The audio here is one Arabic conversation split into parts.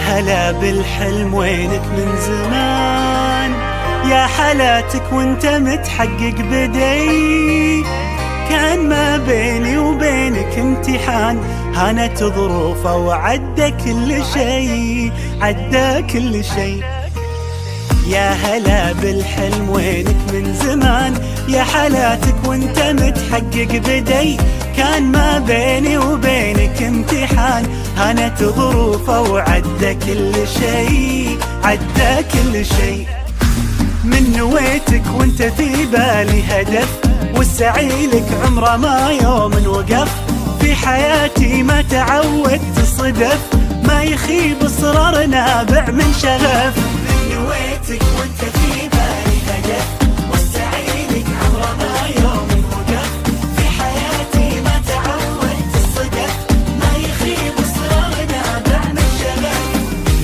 هلا بالحلم وينك من زمان، يا حالاتك وانت متحقق بدي. كان ما بيني وبينك امتحان، هانت ظروفه وعدى كل شي، عدى كل شي. يا هلا بالحلم وينك من زمان، يا حالاتك وانت متحقق بدي. كان ما بيني وبينك امتحان، هانت ظروفه وعدى كل شي، عدى كل شي. من نويتك وانت في بالي هدف، والسعي لك عمره ما يوم وقف. في حياتي ما تعودت صدف، ما يخيب اصرار نابع من شغف. من نويتك وانت في بالي هدف، والسعي لك عمره ما يوم وقف. في حياتي ما تعودت صدف، ما يخيب اصرار نابع من شغف.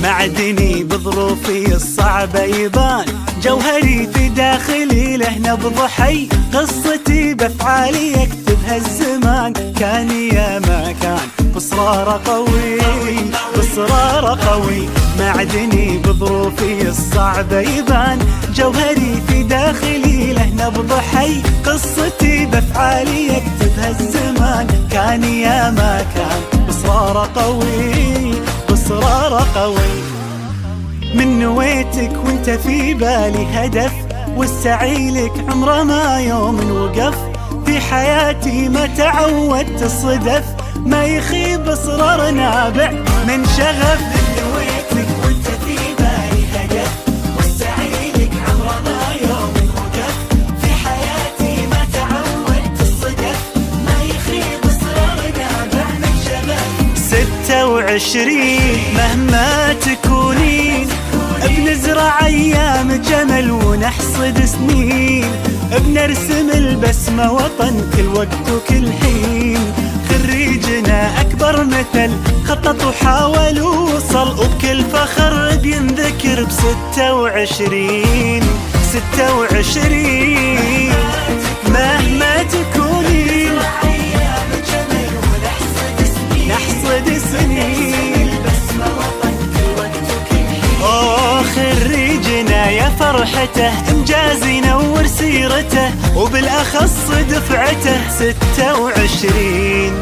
معدني بظروفي الصعبة يبان، جوهري في داخلي له نبض حي. قصتي بافعالي يكتبها الزمان، كان يا ما كان بصرار قوي، بصرار قوي. معدني بظروفي الصعبة يبان، جوهري في داخلي له نبض حي. قصتي بافعالي يكتبها الزمان، كان يا ما كان بصرار قوي، بصرار قوي. من نويتك وانت في بالي هدف، والسعي لك عمره ما يوم وقف. في حياتي ما تعودت الصدف، ما يخيب اصرار نابع من شغف. من نويتك وانت في بالي هدف، والسعي لك عمره ما يوم وقف. في حياتي ما تعودت الصدف، ما يخيب اصرار نابع من شغف. 26 مهما تكونين، بنزرع ايام جمل ونحصد سنين. بنرسم البسمة وطن كل وقت وكل حين. خريجنا اكبر مثل خطط وحاول ووصل، وبكل فخر بينذكر ب26. 26 مهما تكونين، نحصد سنين. خريجنا يا فرحته، انجاز ينور سيرته، وبالاخص دفعته 26.